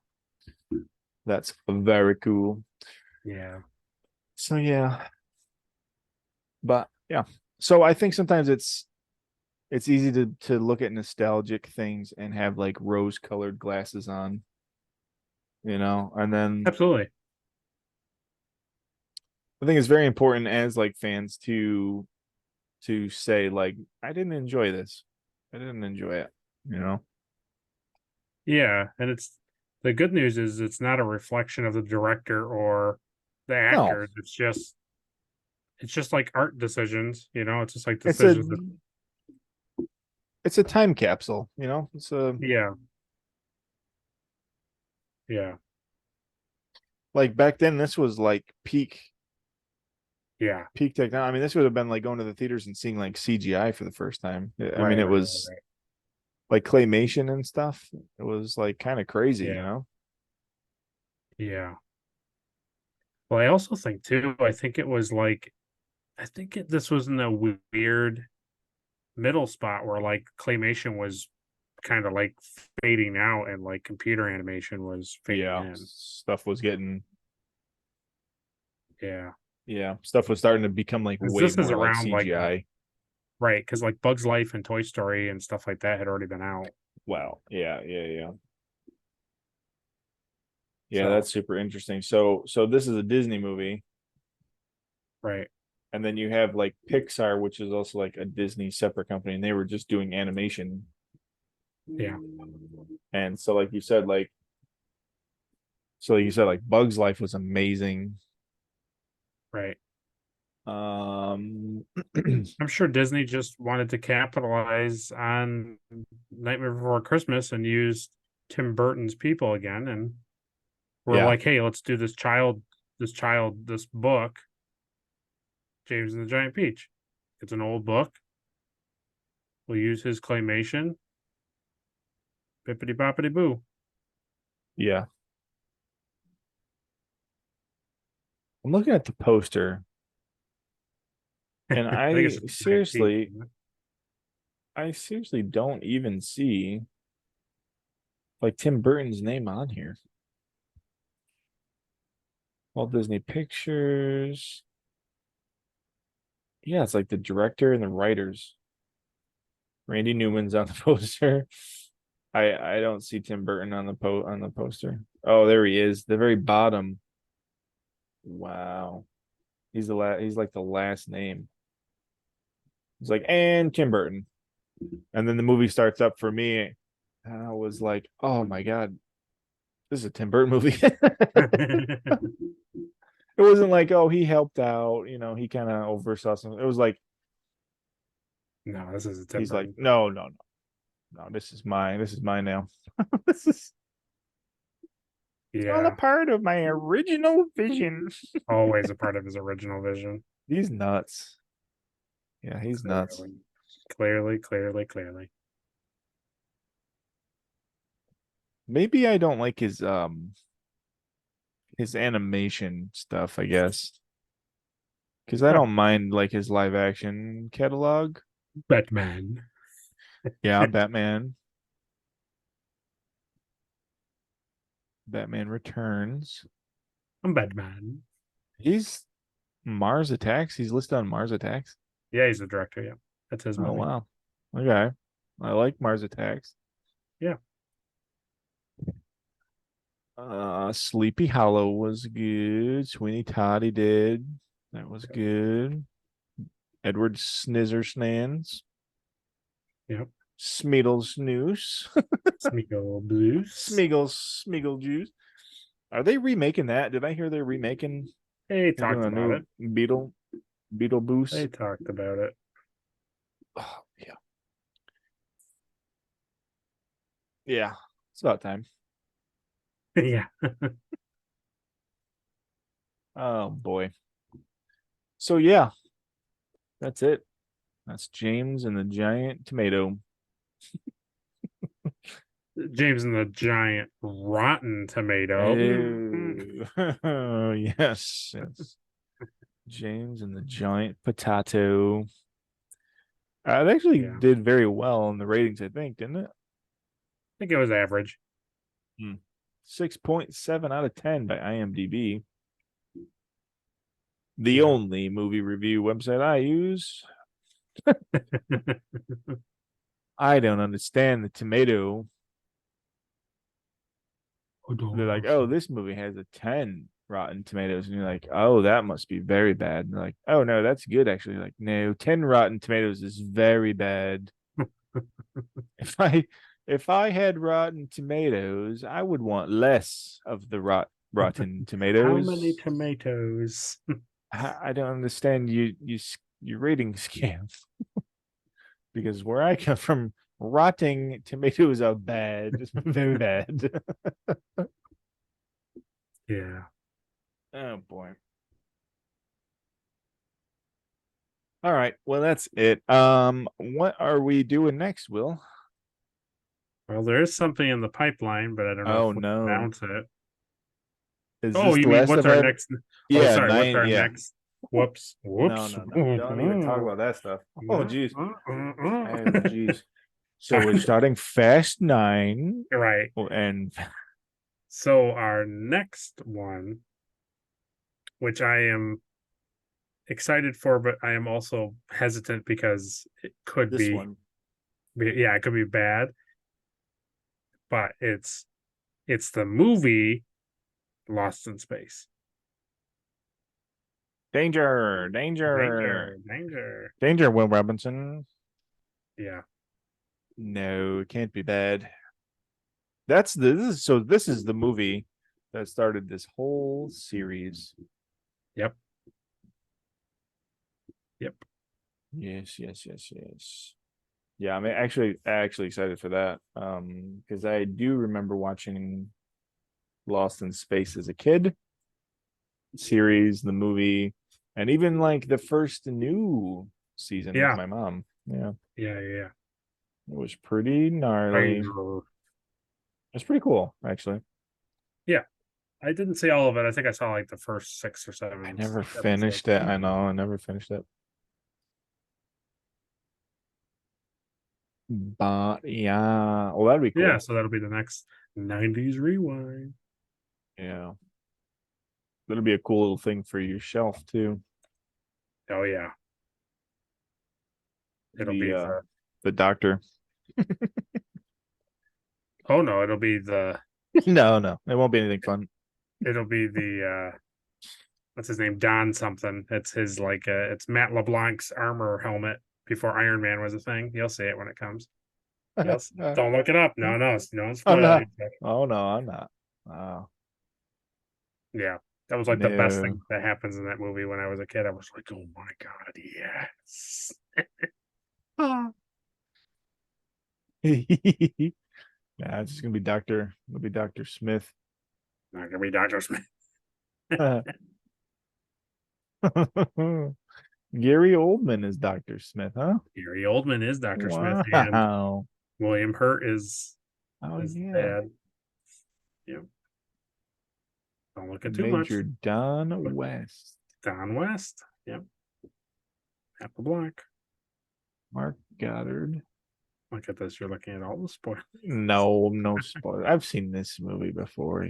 that's very cool. Yeah. So yeah. But yeah. So I think sometimes it's easy to look at nostalgic things and have like rose colored glasses on. And then Absolutely. I think it's very important as like fans to say like I didn't enjoy this. I didn't enjoy it, Yeah, and it's the good news is it's not a reflection of the director or the actors. No. It's just like art decisions, it's just like decisions. It's a time capsule, It's a yeah. Like back then, this was like peak technology. I mean, this would have been like going to the theaters and seeing like CGI for the first time. I mean, it was like claymation and stuff. It was like kind of crazy, Yeah. Well, I also think too, I think it was like, this was in a weird middle spot where like claymation was kind of like fading out and like computer animation was fading in. Stuff was getting stuff was starting to become like way this more is like around CGI. like right, because like Bugs Life and Toy Story and stuff like that had already been out. Wow. Yeah, that's super interesting. So this is a Disney movie, right? And then you have like Pixar, which is also like a Disney separate company, and they were just doing animation. Yeah. And so like you said, like Bugs Life was amazing. Right. I'm sure Disney just wanted to capitalize on Nightmare Before Christmas and use Tim Burton's people again, and we're Yeah. like, hey, let's do this book, James and the Giant Peach. It's an old book. We'll use his claymation. Bippity boppity boo. Yeah. I'm looking at the poster, and I think it's just a giant peach, isn't it? I seriously don't even see like Tim Burton's name on here. Walt Disney Pictures. Yeah, it's like the director and the writers. Randy Newman's on the poster. I don't see Tim Burton on the poster. Oh, there he is, the very bottom. Wow. He's like the last name. He's like, and Tim Burton. And then the movie starts up for me. And I was like, oh my God, this is a Tim Burton movie. It wasn't like, oh, he helped out, he kind of oversaw something. It was like, No, this is a Tim he's Burton. like, no, this is mine now. This is all a Yeah, part of my original vision. always a part of his original vision. He's nuts. Yeah, he's nuts. Clearly. Maybe I don't like his animation stuff, I guess. Because I don't mind like his live action catalog. Batman. Yeah, Batman. Batman Returns. I'm Batman. He's Mars Attacks. He's listed on Mars Attacks. Yeah, he's the director. Yeah, that's his Oh movie. wow. Okay. I like Mars Attacks. Yeah. Sleepy Hollow was good. Sweeney Todd he did. That was good. Edward Scissorhands. Yep. Smeagol Snoose. Smeagol Blues. Smeagol Juice. Are they remaking that? Did I hear they're remaking? They They're talked doing a about new it. Beetle Boost. They talked about it. Oh, yeah. Yeah. It's about time. Yeah. Oh boy. So yeah. That's it. That's James and the Giant Tomato. James and the Giant Rotten Tomato. Oh, yes. James and the Giant Potato. It actually did very well in the ratings, I think, didn't it? I think it was average. 6.7 out of 10 by IMDb. The only movie review website I use. I don't understand the tomato. They're like, oh, this movie has a 10 Rotten Tomatoes. And you're like, oh, that must be very bad. And they're like, oh, no, that's good, actually. Like, no, 10 Rotten Tomatoes is very bad. If I had Rotten Tomatoes, I would want less of the Rotten Tomatoes. How many tomatoes? I don't understand your rating scale. Because where I come from, rotting tomatoes are bad, very bad. Yeah. Oh boy. All right. Well, that's it. What are we doing next, Will? Well, there is something in the pipeline, but I don't know Oh if we no. announce it. Is Oh, you mean what's our next? Yeah, sorry, what's our next? Whoops. No. Don't even talk about that stuff. Oh geez. Oh geez. So we're starting Fast 9. Right. And so our next one, which I am excited for, but I am also hesitant because it could this one. Yeah, it could be bad. But it's the movie Lost in Space. Danger, Will Robinson. Yeah. No, it can't be bad. This is the movie that started this whole series. Yep. Yep. Yes. Yeah, I'm actually excited for that. Because I do remember watching Lost in Space as a kid, series, the movie, and even like the first new season with Yeah. my mom. Yeah, Yeah. it was pretty gnarly. I, It's pretty cool, actually. yeah. I didn't see all of it. I think I saw like the first 6 or 7 I never episodes. finished it. I know, I never finished it. But yeah, well, that'd be cool. Yeah, so that'll be the next 90s rewind. Yeah, that'll be a cool little thing for your shelf too. Oh yeah. It'll The be the doctor. oh no, it'll be the No, it won't be anything fun. what's his name? Don something. It's his like it's Matt LeBlanc's armor helmet before Iron Man was a thing. You'll see it when it comes. Yes. Don't look it up. No, don't I'm spoil not. anything. Oh no, I'm not. Oh Yeah. That was like the best no. thing that happens in that movie when I was a kid. I was like, oh my God, yes. Yeah, it's just gonna be Doctor. It'll be Doctor Smith. Not gonna be Dr. Smith. Gary Oldman is Doctor Smith, huh? Gary Oldman is Dr. Smith and Wow. William Hurt is Oh yeah. dad. Yep. Don't look at too much. Major Don West. Don West. Yep. Apple Black. Mark Goddard. Look at this. You're looking at all the spoilers. No spoiler. I've seen this movie before.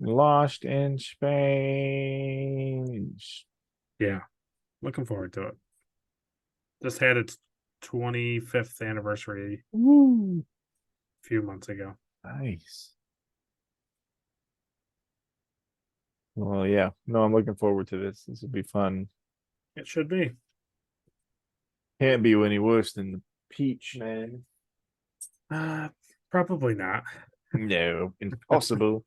Lost in Space. Yeah. Looking forward to it. Just had its 25th anniversary Woo. a few months ago. Nice. Well, yeah. No, I'm looking forward to this. This will be fun. It should be. Can't be any worse than the Peach, man. Probably not. No, impossible.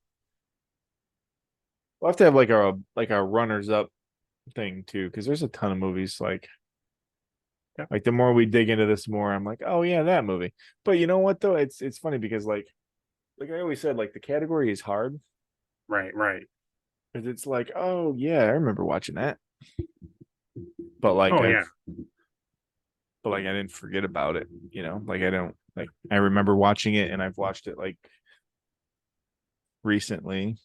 We'll have to have like our runners up thing too, because there's a ton of movies Yep. like the more we dig into this more, I'm like, oh yeah, that movie. But you know what though? It's funny because like I always said, like the category is hard. Right. Because it's like, oh yeah, I remember watching that. But like Oh yeah. but like I didn't forget about it, you know? Like I don't like I remember watching it and I've watched it like recently.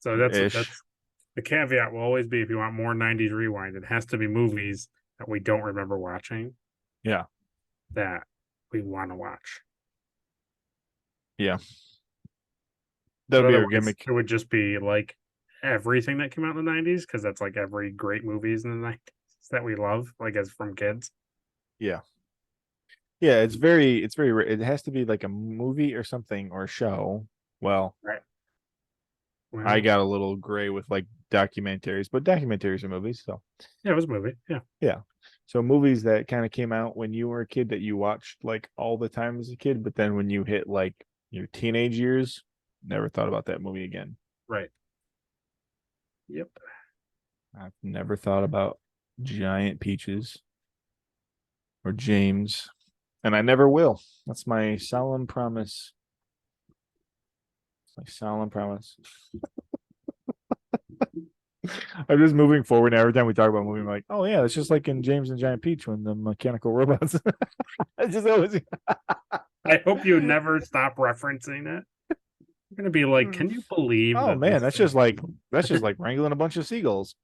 So that's Ish. the caveat will always be if you want more 90s rewind, it has to be movies that we don't remember watching. Yeah. That we want to watch. Yeah. That'll be our gimmick. It would just be like everything that came out in the 90s because that's like every great movies in the 90s that we love, like as from kids. Yeah. Yeah, it's very it has to be like a movie or something or a show. Well, right. Well, I got a little gray with like documentaries, but documentaries are movies, so yeah, it was a movie. Yeah. Yeah. So movies that kind of came out when you were a kid that you watched like all the time as a kid, but then when you hit like your teenage years, never thought about that movie again. Right. Yep. I've never thought about Giant Peaches or James, and I never will. That's my solemn promise. It's my solemn promise. I'm just moving forward. Every time we talk about moving, I'm like, oh yeah, it's just like in James and Giant Peach when the mechanical robots. I just always. I hope you never stop referencing it. You're gonna be like, can you believe? Oh man, that's just like wrangling a bunch of seagulls.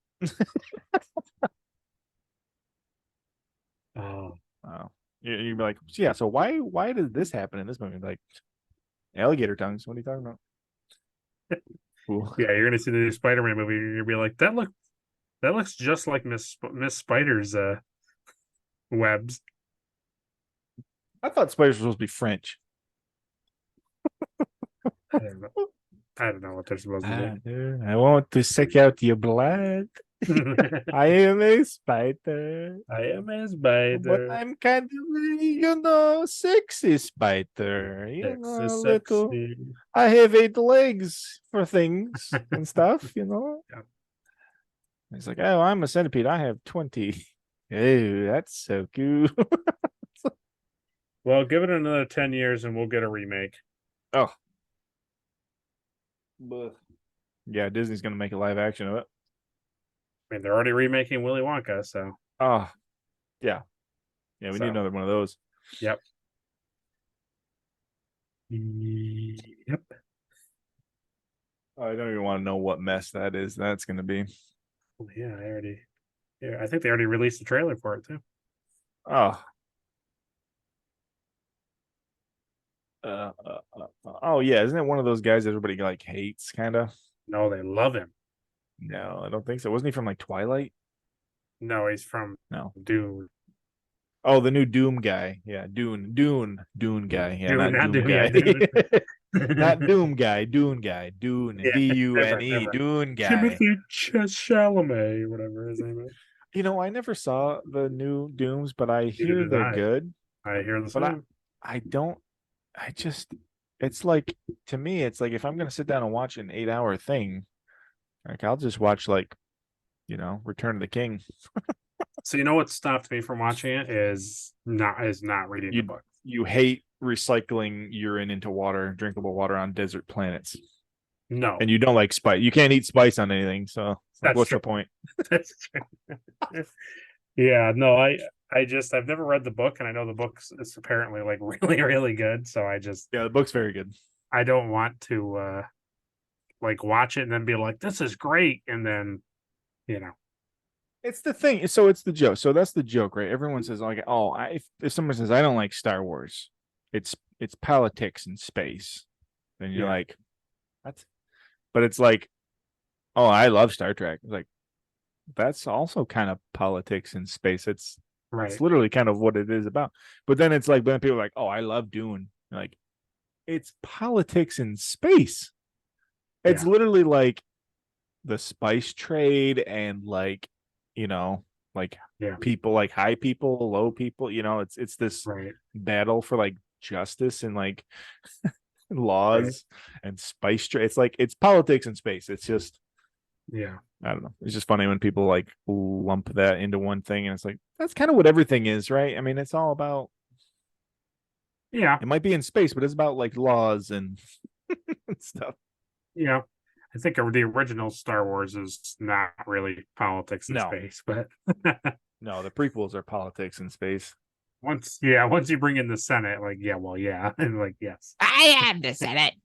Oh, You'd be like, yeah. So why did this happen in this movie? Like alligator tongues. What are you talking about? Cool. yeah, you're gonna see the new Spider-Man movie. You're gonna be like, that looks just like Miss Spider's webs. I thought spiders were supposed to be French. I don't know what they're supposed to do. I want to suck out your blood. do. I am a spider. I am a spider. But I'm kind of, sexy spider. Little. I have 8 legs for things and stuff, Yeah. He's like, oh, I'm a centipede. I have 20. Oh, that's so cool. Well, give it another 10 years and we'll get a remake. Oh. Yeah, Disney's gonna make a live action of it. I mean, they're already remaking Willy Wonka, so. Oh, yeah. Yeah, we need another one of those. Yep. Yep. I don't even want to know what mess that is. That's gonna be. Yeah, I think they already released the trailer for it too. Oh. Oh yeah, isn't it one of those guys everybody like hates, kind of? No, they love him. No, I don't think so. Wasn't he from like Twilight? No, he's from Dune. Oh, the new Doom guy. Yeah, Dune guy. Yeah, Dune, not Doom Dune, guy. yeah, Dune. Not Doom guy. Dune guy. Dune. Yeah, Dune. different. Dune guy. Timothy Chalamet, whatever his name is. You know, I never saw the new Dooms, but I hear did they're I. good. I hear the But same. I don't. I just. It's like, to me, it's like if I'm gonna sit down and watch an 8-hour thing, like I'll just watch like, Return of the King. So you know what stopped me from watching it is not reading the book. You hate recycling urine into water, drinkable water on desert planets. No. And you don't like spice. You can't eat spice on anything. So what's true. the point? That's true. Yeah, no, I've never read the book, and I know the book is apparently like really, really good. So the book's very good. I don't want to like watch it and then be like, this is great. And then, It's the thing. So it's the joke. So that's the joke, right? Everyone says like, oh, if someone says I don't like Star Wars, it's politics and space. Then you're like, what? But it's like, oh, I love Star Trek. It's like, that's also kind of politics and space. It's literally kind of what it is about. But then it's like, then people are like, oh, I love Dune. Like, it's politics in space. It's literally like the spice trade and like, people, like high people, low people, it's this battle for like justice and like laws and spice trade. It's like, it's politics and space. It's just, I don't know. It's just funny when people like lump that into one thing, and it's like, that's kind of what everything is, right? I mean, it's all about, it might be in space, but it's about like laws and stuff. Yeah. I think the original Star Wars is not really politics in space, but no, the prequels are politics in space. Once you bring in the Senate, like, and like, yes, I am the Senate.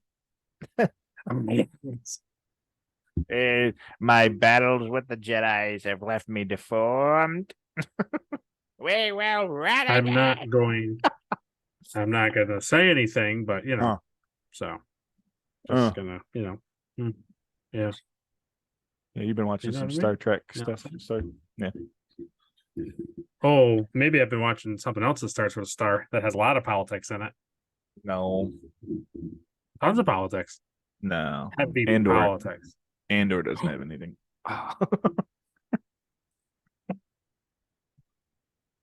My battles with the Jedis have left me deformed. We will run I'm not going to say anything, but so just gonna, yeah. Yeah, you've been watching some Star Trek stuff. So Oh, maybe I've been watching something else that starts with a star that has a lot of politics in it. No. Tons of politics. No. Heavy politics. Andor doesn't have anything.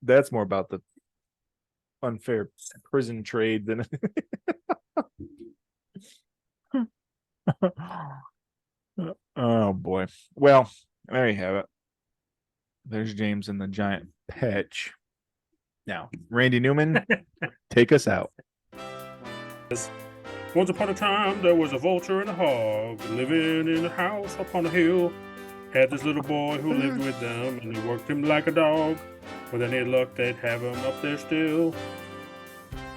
That's more about the unfair prison trade than oh boy. Well, there you have it. There's James and the Giant Pitch. Now, Randy Newman, take us out. Once upon a time, there was a vulture and a hog living in a house up on a hill. Had this little boy who lived with them, and they worked him like a dog. With any luck, they'd have him up there still.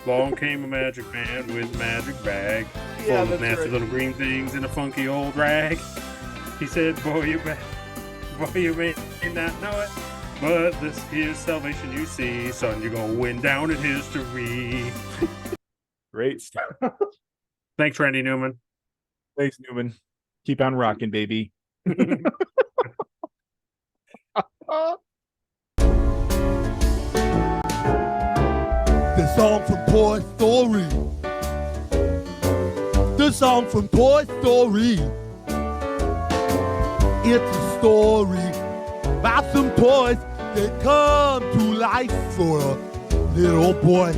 Long came a magic man with a magic bag, full of nasty little green things in a funky old rag. He said, boy, you may not know it, but this is salvation you see. Son, you're going to win down in history. Great stuff. Thanks, Randy Newman. Thanks, Newman. Keep on rocking, baby. The song from Toy Story. The song from Toy Story. It's a story about some toys that come to life for a little boy.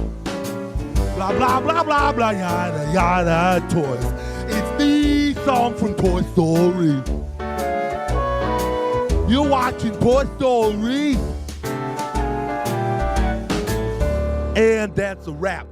Blah, blah, blah, blah, blah, yada, yada, toys. It's the song from Toy Story. You're watching Toy Story. And that's a wrap.